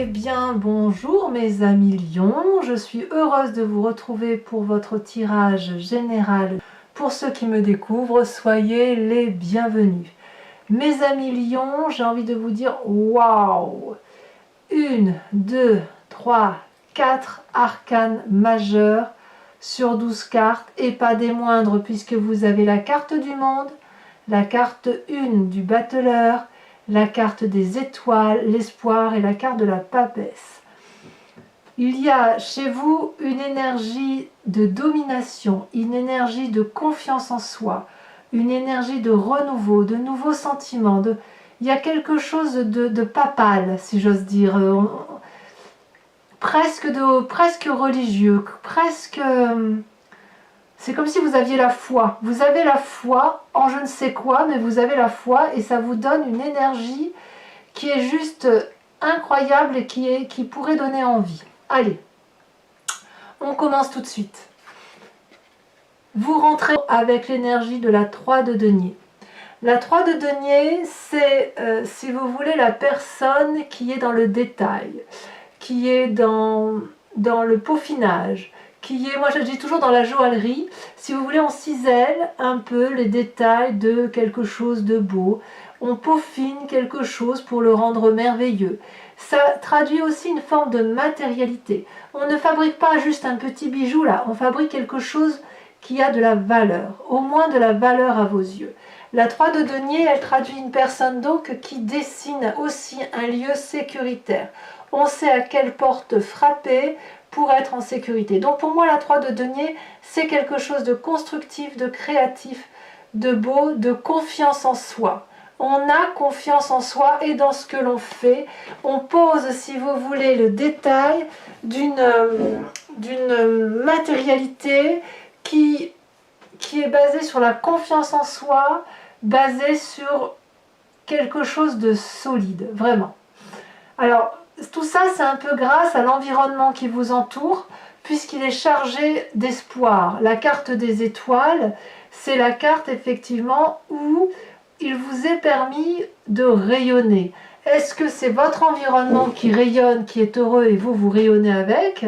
bien, bonjour mes amis lions, je suis heureuse de vous retrouver pour votre tirage général. Pour ceux qui me découvrent, soyez les bienvenus. Mes amis lions, j'ai envie de vous dire waouh! 1, 2, 3, 4 arcanes majeures sur 12 cartes et pas des moindres puisque vous avez la carte du monde, la carte 1 du battleur, la carte des étoiles, l'espoir et la carte de la papesse. Il y a chez vous une énergie de domination, une énergie de confiance en soi, une énergie de renouveau, de nouveaux sentiments. Il y a quelque chose de papal, si j'ose dire, presque religieux, presque... C'est comme si vous aviez la foi. Vous avez la foi en je ne sais quoi, mais vous avez la foi et ça vous donne une énergie qui est juste incroyable et qui pourrait donner envie. Allez, on commence tout de suite. Vous rentrez avec l'énergie de la 3 de denier. La 3 de denier, c'est, si vous voulez, la personne qui est dans le détail, qui est dans le peaufinage, qui est, moi je dis toujours dans la joaillerie, si vous voulez on cisèle un peu les détails de quelque chose de beau, on peaufine quelque chose pour le rendre merveilleux. Ça traduit aussi une forme de matérialité. On ne fabrique pas juste un petit bijou là, on fabrique quelque chose qui a de la valeur, au moins de la valeur à vos yeux. La 3 de denier, elle traduit une personne donc qui dessine aussi un lieu sécuritaire. On sait à quelle porte frapper pour être en sécurité. Donc pour moi, la 3 de denier, c'est quelque chose de constructif, de créatif, de beau, de confiance en soi. On a confiance en soi et dans ce que l'on fait. On pose, si vous voulez, le détail d'une matérialité qui est basée sur la confiance en soi, basée sur quelque chose de solide, vraiment. Alors, tout ça, c'est un peu grâce à l'environnement qui vous entoure, puisqu'il est chargé d'espoir. La carte des étoiles, c'est la carte, effectivement, où il vous est permis de rayonner. Est-ce que c'est votre environnement qui rayonne, qui est heureux, et vous, vous rayonnez avec ?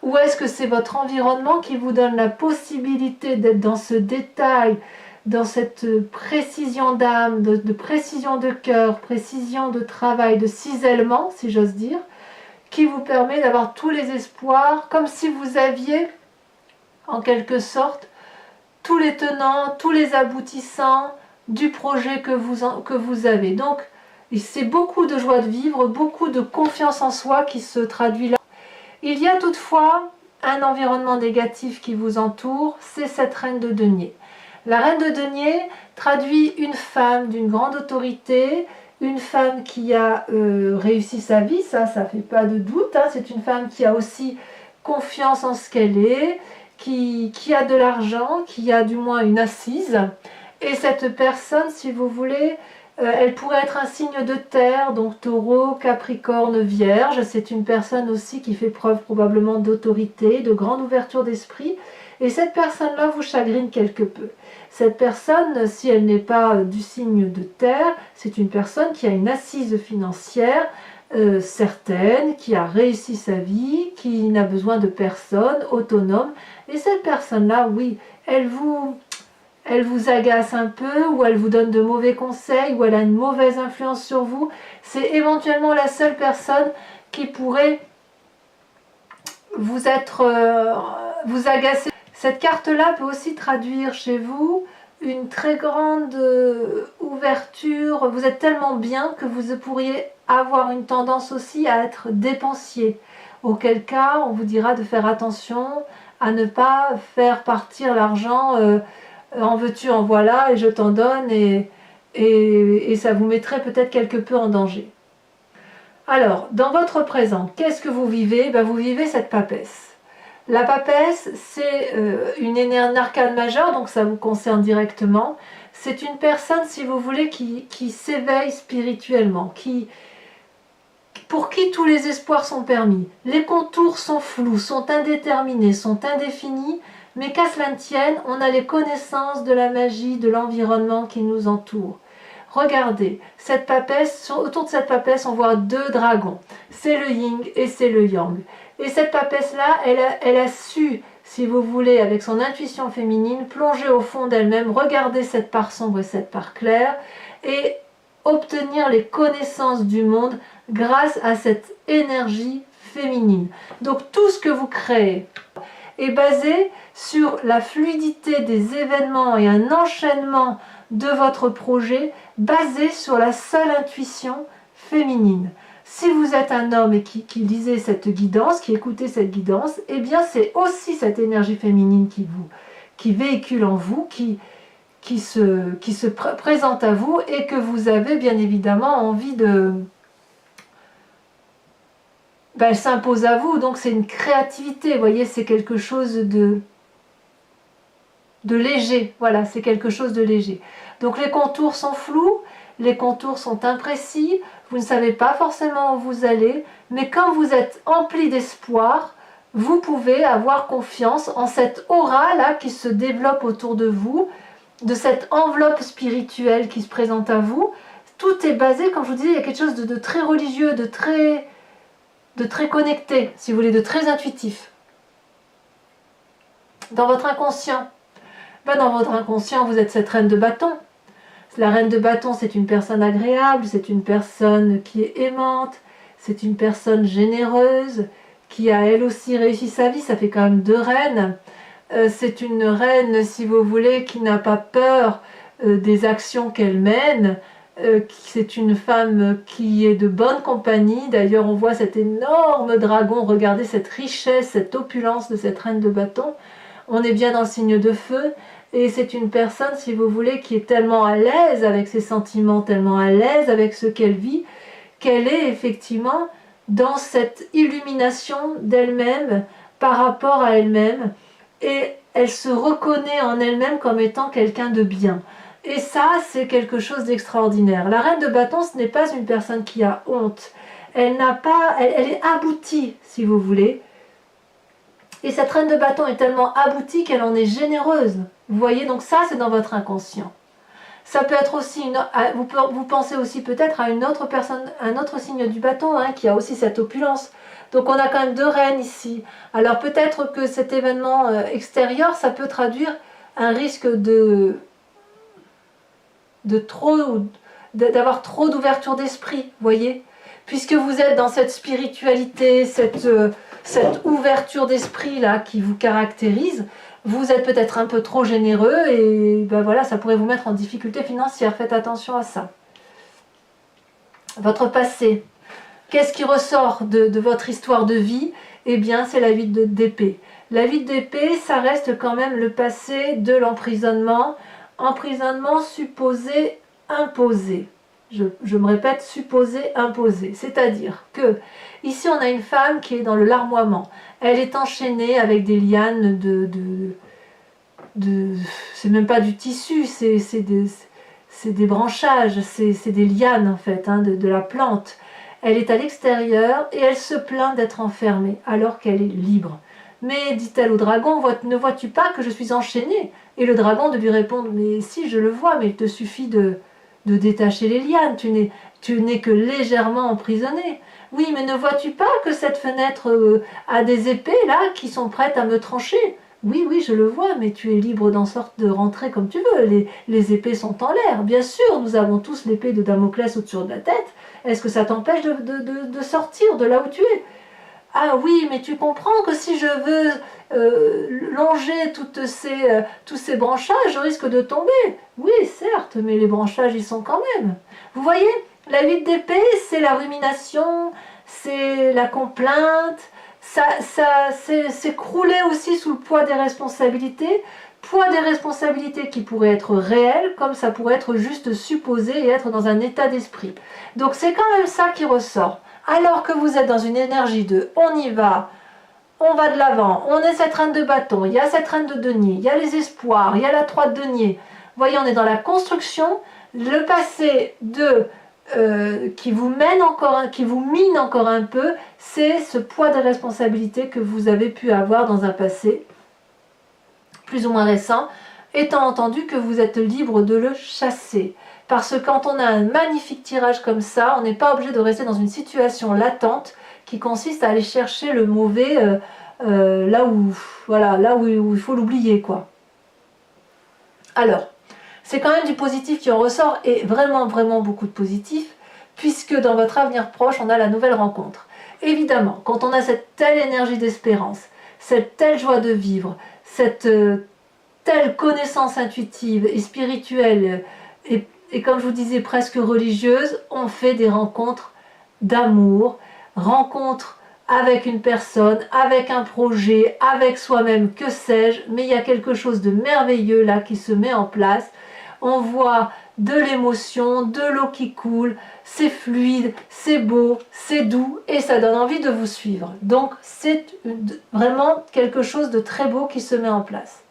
Ou est-ce que c'est votre environnement qui vous donne la possibilité d'être dans ce détail, dans cette précision d'âme, de précision de cœur, précision de travail, de cisèlement, si j'ose dire, qui vous permet d'avoir tous les espoirs, comme si vous aviez, en quelque sorte, tous les tenants, tous les aboutissants du projet que vous avez. Donc, c'est beaucoup de joie de vivre, beaucoup de confiance en soi qui se traduit là. Il y a toutefois un environnement négatif qui vous entoure, c'est cette reine de denier. La reine de denier traduit une femme d'une grande autorité, une femme qui a réussi sa vie, ça fait pas de doute, hein. C'est une femme qui a aussi confiance en ce qu'elle est, qui a de l'argent, qui a du moins une assise. Et cette personne, si vous voulez, elle pourrait être un signe de terre, donc taureau, capricorne, vierge. C'est une personne aussi qui fait preuve probablement d'autorité, de grande ouverture d'esprit. Et cette personne-là vous chagrine quelque peu. Cette personne, si elle n'est pas du signe de terre, c'est une personne qui a une assise financière certaine, qui a réussi sa vie, qui n'a besoin de personne, autonome. Et cette personne-là, oui, elle vous agace un peu, ou elle vous donne de mauvais conseils, ou elle a une mauvaise influence sur vous. C'est éventuellement la seule personne qui pourrait vous agacer. Cette carte-là peut aussi traduire chez vous une très grande ouverture. Vous êtes tellement bien que vous pourriez avoir une tendance aussi à être dépensier. Auquel cas, on vous dira de faire attention à ne pas faire partir l'argent en veux-tu, en voilà, et je t'en donne, et ça vous mettrait peut-être quelque peu en danger. Alors, dans votre présent, qu'est-ce que vous vivez ? Vous vivez cette papesse. La papesse, c'est une arcane majeure, donc ça vous concerne directement. C'est une personne, si vous voulez, qui s'éveille spirituellement, pour qui tous les espoirs sont permis. Les contours sont flous, sont indéterminés, sont indéfinis, mais qu'à cela ne tienne, on a les connaissances de la magie, de l'environnement qui nous entoure. regardez, cette papesse, autour de cette papesse, on voit deux dragons. C'est le yin et c'est le yang. Et cette papesse-là, elle a su, si vous voulez, avec son intuition féminine, plonger au fond d'elle-même, regarder cette part sombre et cette part claire, et obtenir les connaissances du monde grâce à cette énergie féminine. Donc tout ce que vous créez est basé sur la fluidité des événements et un enchaînement de votre projet basé sur la seule intuition féminine. Si vous êtes un homme et qui lisez cette guidance, qui écoutez cette guidance, eh bien c'est aussi cette énergie féminine qui véhicule en vous, qui se présente à vous et que vous avez bien évidemment envie de... Ben, elle s'impose à vous, donc c'est une créativité, vous voyez, c'est quelque chose de léger, voilà, c'est quelque chose de léger. Donc les contours sont flous, les contours sont imprécis, vous ne savez pas forcément où vous allez, mais quand vous êtes empli d'espoir, vous pouvez avoir confiance en cette aura-là qui se développe autour de vous, de cette enveloppe spirituelle qui se présente à vous. Tout est basé, comme je vous disais, il y a quelque chose de très religieux, de très connecté, si vous voulez, de très intuitif. Dans votre inconscient, dans votre inconscient, vous êtes cette reine de bâton. La reine de bâton, c'est une personne agréable, c'est une personne qui est aimante, c'est une personne généreuse, qui a elle aussi réussi sa vie, ça fait quand même deux reines. C'est une reine, si vous voulez, qui n'a pas peur des actions qu'elle mène. C'est une femme qui est de bonne compagnie. D'ailleurs, on voit cet énorme dragon. Regardez cette richesse, cette opulence de cette reine de bâton. On est bien dans le signe de feu. Et c'est une personne, si vous voulez, qui est tellement à l'aise avec ses sentiments, tellement à l'aise avec ce qu'elle vit, qu'elle est effectivement dans cette illumination d'elle-même par rapport à elle-même. Et elle se reconnaît en elle-même comme étant quelqu'un de bien. Et ça, c'est quelque chose d'extraordinaire. La reine de bâton, ce n'est pas une personne qui a honte. Elle est aboutie, si vous voulez. Et cette reine de bâton est tellement aboutie qu'elle en est généreuse. Vous voyez, donc ça, c'est dans votre inconscient. Ça peut être aussi, vous pensez aussi peut-être à une autre personne, un autre signe du bâton, hein, qui a aussi cette opulence. Donc on a quand même deux reines ici. Alors peut-être que cet événement extérieur, ça peut traduire un risque d'avoir trop d'ouverture d'esprit, voyez, puisque vous êtes dans cette spiritualité, cette ouverture d'esprit là qui vous caractérise, vous êtes peut-être un peu trop généreux et ben voilà, ça pourrait vous mettre en difficulté financière. Faites attention à ça. Votre passé, qu'est-ce qui ressort de votre histoire de vie? Eh bien, c'est la vie d'épée. La vie d'épée, ça reste quand même le passé de l'emprisonnement. Emprisonnement supposé imposé. Je me répète, supposé imposé. C'est-à-dire que ici on a une femme qui est dans le larmoiement. Elle est enchaînée avec des lianes c'est même pas du tissu, c'est des branchages, c'est des lianes en fait, hein, de la plante. Elle est à l'extérieur et elle se plaint d'être enfermée alors qu'elle est libre. Mais dit-elle au dragon, ne vois-tu pas que je suis enchaînée? Et le dragon de lui répondre, mais si, je le vois, mais il te suffit de détacher les lianes, tu n'es que légèrement emprisonné. Oui, mais ne vois-tu pas que cette fenêtre a des épées là qui sont prêtes à me trancher? Oui, oui, je le vois, mais tu es libre de rentrer comme tu veux. Les épées sont en l'air. Bien sûr, nous avons tous l'épée de Damoclès au-dessus de la tête. Est-ce que ça t'empêche de sortir de là où tu es? Ah oui, mais tu comprends que si je veux longer tous ces branchages, je risque de tomber. Oui, certes, mais les branchages, ils sont quand même. Vous voyez, la vie d'épée, c'est la rumination, c'est la complainte, c'est crouler aussi sous le poids des responsabilités qui pourraient être réelles, comme ça pourrait être juste supposé et être dans un état d'esprit. Donc c'est quand même ça qui ressort. Alors que vous êtes dans une énergie de on y va, on va de l'avant, on est cette reine de bâton, il y a cette reine de denier, il y a les espoirs, il y a la 3 de denier. Vous voyez, on est dans la construction, le passé qui vous mine encore un peu, c'est ce poids de responsabilité que vous avez pu avoir dans un passé plus ou moins récent, étant entendu que vous êtes libre de le chasser. parce que quand on a un magnifique tirage comme ça, on n'est pas obligé de rester dans une situation latente qui consiste à aller chercher le mauvais là où, voilà, là où il faut l'oublier, quoi. Alors, c'est quand même du positif qui en ressort, et vraiment, vraiment beaucoup de positif, puisque dans votre avenir proche, on a la nouvelle rencontre. Évidemment, quand on a cette telle énergie d'espérance, cette telle joie de vivre, cette telle connaissance intuitive et spirituelle, et comme je vous disais, presque religieuse, on fait des rencontres d'amour, rencontres avec une personne, avec un projet, avec soi-même, que sais-je, mais il y a quelque chose de merveilleux là qui se met en place. On voit de l'émotion, de l'eau qui coule, c'est fluide, c'est beau, c'est doux et ça donne envie de vous suivre. Donc c'est vraiment quelque chose de très beau qui se met en place.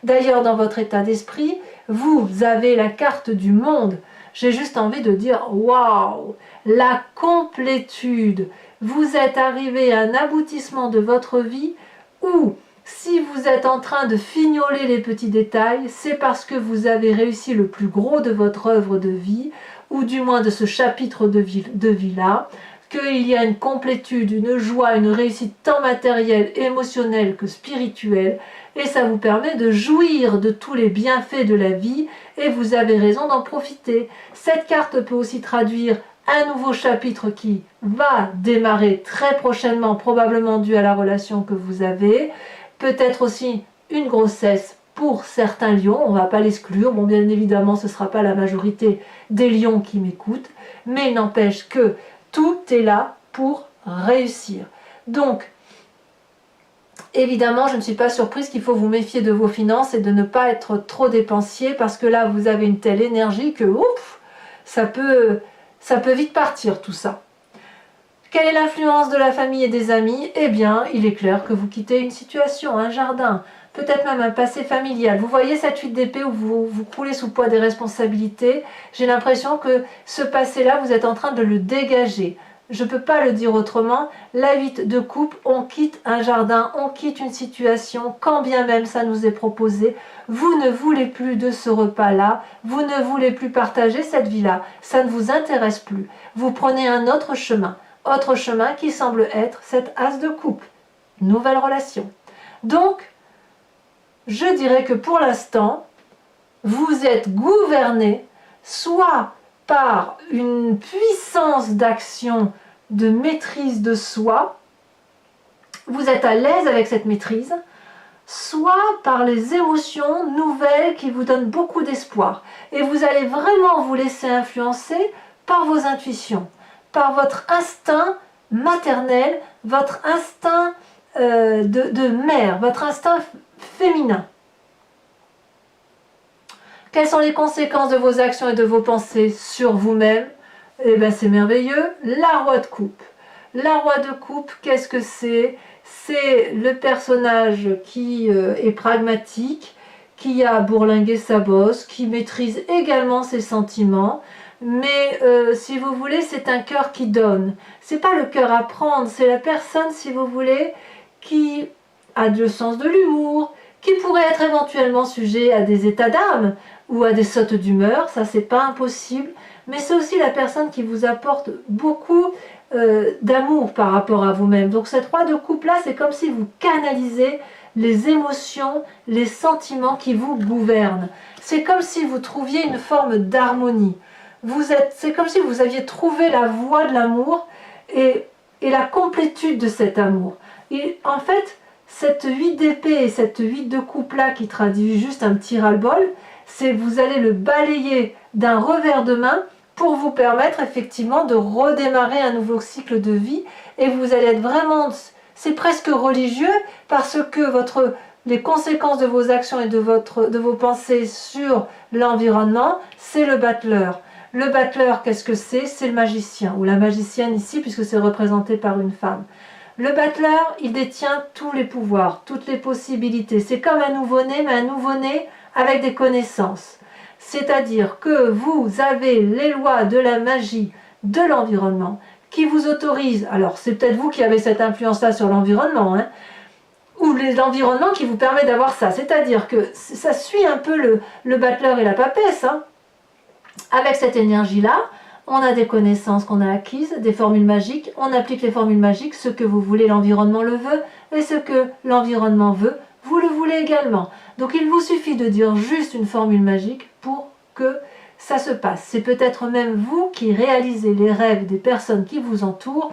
D'ailleurs, dans votre état d'esprit, vous avez la carte du monde. J'ai juste envie de dire waouh, la complétude. Vous êtes arrivé à un aboutissement de votre vie où, si vous êtes en train de fignoler les petits détails, c'est parce que vous avez réussi le plus gros de votre œuvre de vie, ou du moins de ce chapitre de vie-là, qu'il y a une complétude, une joie, une réussite tant matérielle, émotionnelle que spirituelle, et ça vous permet de jouir de tous les bienfaits de la vie, et vous avez raison d'en profiter. Cette carte peut aussi traduire un nouveau chapitre qui va démarrer très prochainement, probablement dû à la relation que vous avez, peut-être aussi une grossesse pour certains lions, on ne va pas l'exclure, bon bien évidemment ce ne sera pas la majorité des lions qui m'écoutent, mais il n'empêche que tout est là pour réussir. Donc, évidemment, je ne suis pas surprise qu'il faut vous méfier de vos finances et de ne pas être trop dépensier, parce que là, vous avez une telle énergie que ouf, ça peut vite partir tout ça. Quelle est l'influence de la famille et des amis? Eh bien, il est clair que vous quittez une situation, un jardin, peut-être même un passé familial. Vous voyez cette 8 d'épée où vous croulez sous le poids des responsabilités. J'ai l'impression que ce passé-là, vous êtes en train de le dégager. Je ne peux pas le dire autrement. La 8 de coupe, on quitte un jardin, on quitte une situation, quand bien même ça nous est proposé. Vous ne voulez plus de ce repas-là, vous ne voulez plus partager cette vie-là. Ça ne vous intéresse plus. Vous prenez un autre chemin qui semble être cette as de coupe. Nouvelle relation. Donc, je dirais que pour l'instant, vous êtes gouverné soit par une puissance d'action, de maîtrise de soi, vous êtes à l'aise avec cette maîtrise, soit par les émotions nouvelles qui vous donnent beaucoup d'espoir. Et vous allez vraiment vous laisser influencer par vos intuitions, par votre instinct maternel, votre instinct de mère, votre instinct féminin. Quelles sont les conséquences de vos actions et de vos pensées sur vous-même? Eh bien, c'est merveilleux. La roi de coupe. La roi de coupe, qu'est-ce que c'est? C'est le personnage qui est pragmatique, qui a bourlingué sa bosse, qui maîtrise également ses sentiments. Mais si vous voulez, c'est un cœur qui donne. C'est pas le cœur à prendre, c'est la personne, si vous voulez, qui a le sens de l'humour, qui pourrait être éventuellement sujet à des états d'âme ou à des sautes d'humeur, ça c'est pas impossible, mais c'est aussi la personne qui vous apporte beaucoup d'amour par rapport à vous-même. Donc cette roi de coupe là, c'est comme si vous canalisez les émotions, les sentiments qui vous gouvernent. C'est comme si vous trouviez une forme d'harmonie. C'est comme si vous aviez trouvé la voie de l'amour et la complétude de cet amour. Et en fait, cette 8 d'épée et cette 8 de coupe là qui traduit juste un petit ras-le-bol, c'est vous allez le balayer d'un revers de main pour vous permettre effectivement de redémarrer un nouveau cycle de vie, et vous allez être vraiment, c'est presque religieux, parce que les conséquences de vos actions et de vos pensées sur l'environnement, c'est le battleur. Le battleur, qu'est-ce que c'est? C'est le magicien, ou la magicienne ici, puisque c'est représenté par une femme. Le battleur, il détient tous les pouvoirs, toutes les possibilités. C'est comme un nouveau-né, mais un nouveau-né avec des connaissances. C'est-à-dire que vous avez les lois de la magie de l'environnement qui vous autorisent, alors c'est peut-être vous qui avez cette influence-là sur l'environnement, hein, ou l'environnement qui vous permet d'avoir ça. C'est-à-dire que ça suit un peu le battleur et la papesse, hein. Avec cette énergie-là, on a des connaissances qu'on a acquises, des formules magiques, on applique les formules magiques, ce que vous voulez, l'environnement le veut, et ce que l'environnement veut, vous le voulez également. Donc il vous suffit de dire juste une formule magique pour que ça se passe. C'est peut-être même vous qui réalisez les rêves des personnes qui vous entourent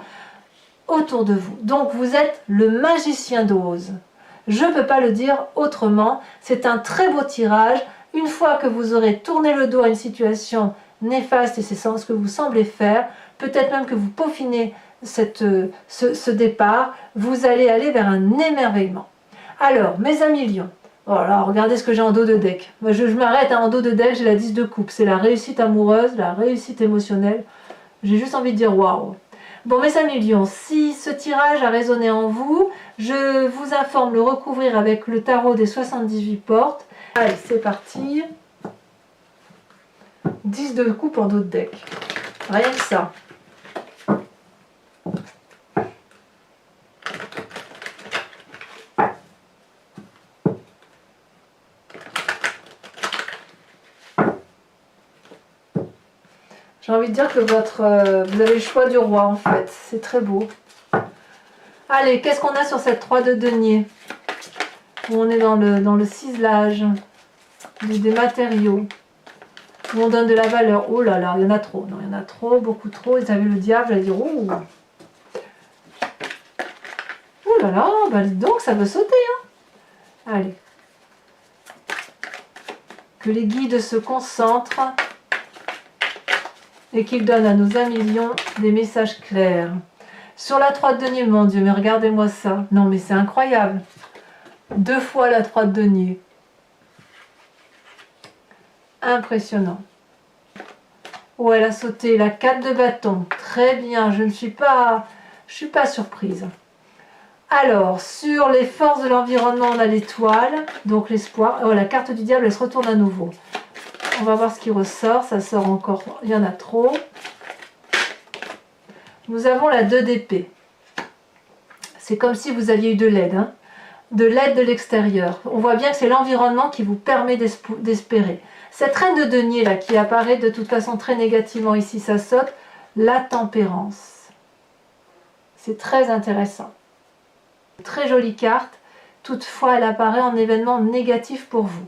autour de vous. Donc vous êtes le magicien d'Oz. Je ne peux pas le dire autrement. C'est un très beau tirage. Une fois que vous aurez tourné le dos à une situation néfaste, et c'est ce que vous semblez faire, peut-être même que vous peaufinez ce départ, vous allez aller vers un émerveillement. Alors, mes amis lions, voilà, regardez ce que j'ai en dos de deck. Je m'arrête en dos de deck, j'ai la 10 de coupe. C'est la réussite amoureuse, la réussite émotionnelle. J'ai juste envie de dire waouh. Bon, mes amis lions, si ce tirage a résonné en vous, je vous informe le recouvrir avec le tarot des 78 portes. Allez, c'est parti. 10 de coupe en dos de deck. Rien que ça. J'ai envie de dire que vous avez le choix du roi en fait. C'est très beau. Allez, qu'est-ce qu'on a sur cette 3 de denier? Où on est dans le ciselage des matériaux. Où on donne de la valeur. Oh là là, il y en a trop. Non, il y en a trop, beaucoup trop. Ils avaient le diable, j'allais dire, ouh. Oh là là, bah dis donc, ça veut sauter. Hein. Allez. Que les guides se concentrent. Et qu'ils donnent à nos amis lions des messages clairs. Sur la 3 de denier, mon Dieu, mais regardez-moi ça. Non, mais c'est incroyable. 2 fois la 3 de denier. Impressionnant. Oh, elle a sauté la 4 de bâton. Très bien, je ne suis pas surprise. Alors, sur les forces de l'environnement, on a l'étoile, donc l'espoir. Oh, la carte du diable, elle se retourne à nouveau. On va voir ce qui ressort. Ça sort encore. Il y en a trop. Nous avons la 2 d'épée. C'est comme si vous aviez eu de l'aide. Hein, de l'aide de l'extérieur. On voit bien que c'est l'environnement qui vous permet d'espérer. Cette reine de denier là qui apparaît de toute façon très négativement ici, ça saute. La tempérance. C'est très intéressant. Très jolie carte. Toutefois, elle apparaît en événement négatif pour vous.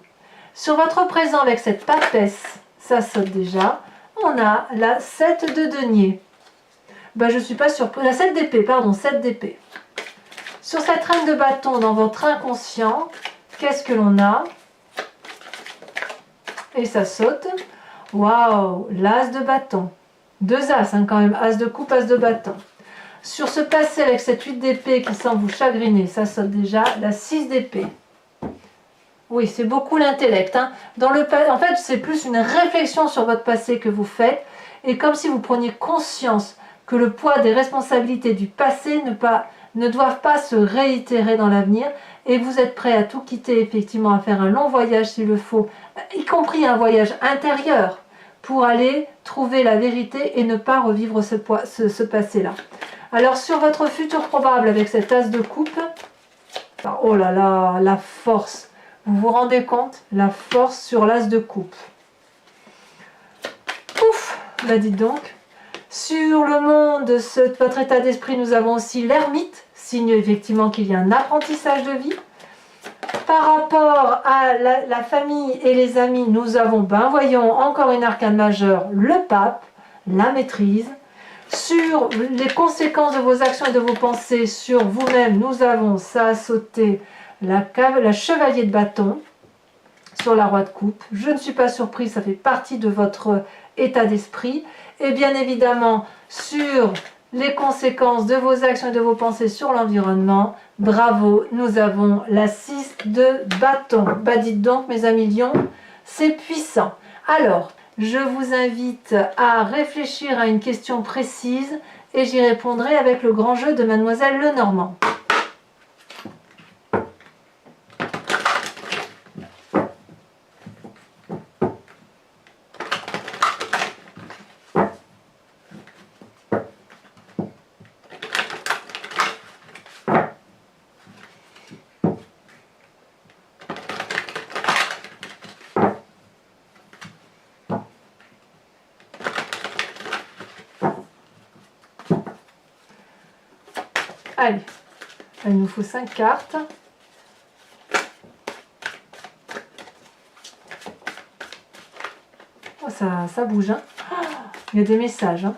Sur votre présent avec cette papesse, ça saute déjà, on a la 7 de denier. Ben, je ne suis pas surprise. La 7 d'épée, pardon, 7 d'épée. Sur cette reine de bâton dans votre inconscient, qu'est-ce que l'on a? Et ça saute. Waouh, l'as de bâton. 2 as hein, quand même, as de coupe, as de bâton. Sur ce passé avec cette 8 d'épée qui semble vous chagriner, ça saute déjà, la 6 d'épée. Oui, c'est beaucoup l'intellect. Hein. En fait, c'est plus une réflexion sur votre passé que vous faites. Et comme si vous preniez conscience que le poids des responsabilités du passé ne doivent pas se réitérer dans l'avenir. Et vous êtes prêt à tout quitter, effectivement, à faire un long voyage s'il le faut, y compris un voyage intérieur, pour aller trouver la vérité et ne pas revivre ce passé-là. Alors, sur votre futur probable avec cet as de coupe, oh là là, la force. Vous vous rendez compte? La force sur l'as de coupe. Ouf, bah dites donc. Sur le monde, votre état d'esprit, nous avons aussi l'ermite, signe effectivement qu'il y a un apprentissage de vie. Par rapport à la famille et les amis, nous avons, ben voyons, encore une arcane majeure, le pape, la maîtrise. Sur les conséquences de vos actions et de vos pensées sur vous-même, nous avons, ça a sauté, la chevalier de bâton sur la roi de coupe. Je ne suis pas surprise, ça fait partie de votre état d'esprit. Et bien évidemment, sur les conséquences de vos actions et de vos pensées sur l'environnement, bravo, nous avons la 6 de bâton. Bah dites donc, mes amis lions, c'est puissant. Alors, je vous invite à réfléchir à une question précise et j'y répondrai avec le grand jeu de Mademoiselle Lenormand. Allez, il nous faut 5 cartes. Oh, ça bouge, hein. Oh, il y a des messages, hein.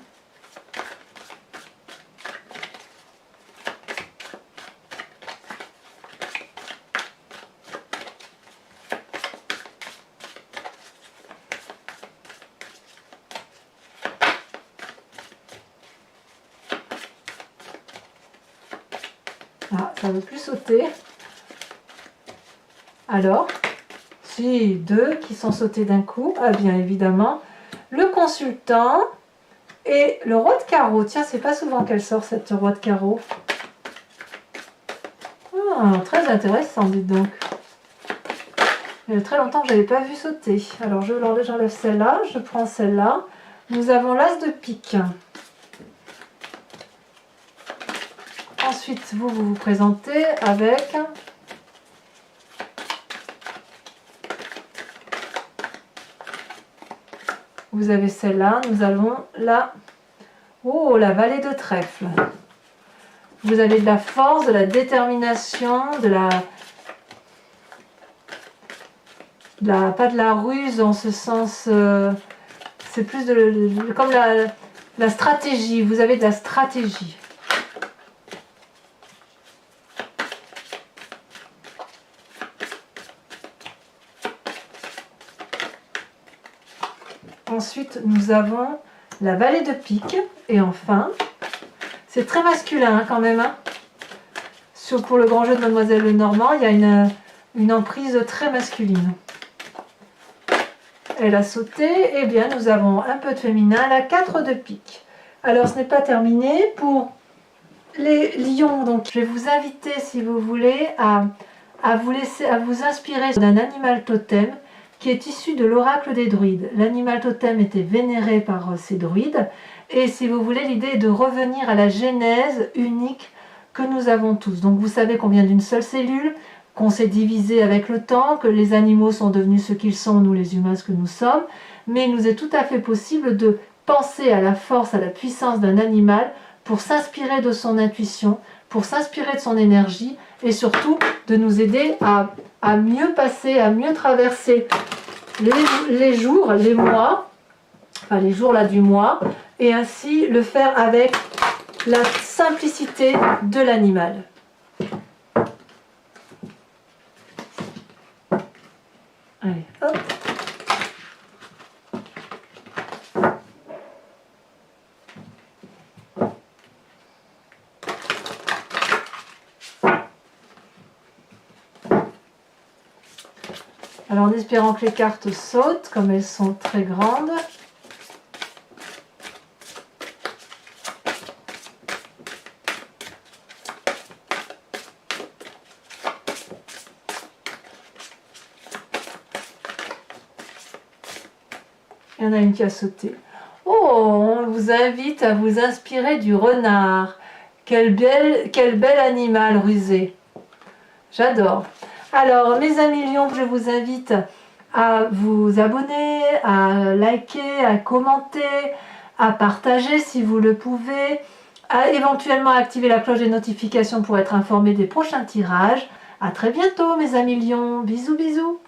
Ah, ça ne veut plus sauter. Alors, si, 2 qui sont sautés d'un coup. Ah bien évidemment, le consultant et le roi de carreau. Tiens, c'est pas souvent qu'elle sort cette roi de carreau. Ah, très intéressant, dites donc. Il y a très longtemps que je n'avais pas vu sauter. Alors j'enlève celle-là, je prends celle-là. Nous avons l'as de pique. Ensuite, vous présentez avec vous avez celle-là, nous avons la la vallée de trèfle. Vous avez de la force, de la détermination, pas de la ruse en ce sens, c'est plus comme la stratégie, vous avez de la stratégie. Ensuite, nous avons la vallée de pique. Et enfin, c'est très masculin hein, quand même. Hein. Pour le grand jeu de Mademoiselle Lenormand, il y a une emprise très masculine. Elle a sauté. Et bien, nous avons un peu de féminin, la 4 de pique. Alors, ce n'est pas terminé. Pour les lions, donc, je vais vous inviter, si vous voulez, à vous inspirer d'un animal totem qui est issu de l'oracle des druides. L'animal totem était vénéré par ces druides et si vous voulez, l'idée est de revenir à la genèse unique que nous avons tous. Donc vous savez qu'on vient d'une seule cellule, qu'on s'est divisé avec le temps, que les animaux sont devenus ce qu'ils sont, nous les humains ce que nous sommes, mais il nous est tout à fait possible de penser à la force, à la puissance d'un animal pour s'inspirer de son intuition, pour s'inspirer de son énergie et surtout de nous aider à mieux passer, à mieux traverser les jours, les mois, enfin les jours là du mois, et ainsi le faire avec la simplicité de l'animal. Allez, hop. Alors en espérant que les cartes sautent, comme elles sont très grandes. Il y en a une qui a sauté. Oh, on vous invite à vous inspirer du renard. Quel bel animal rusé. J'adore. Alors, mes amis lions, je vous invite à vous abonner, à liker, à commenter, à partager si vous le pouvez, à éventuellement activer la cloche des notifications pour être informé des prochains tirages. À très bientôt, mes amis lions. Bisous, bisous.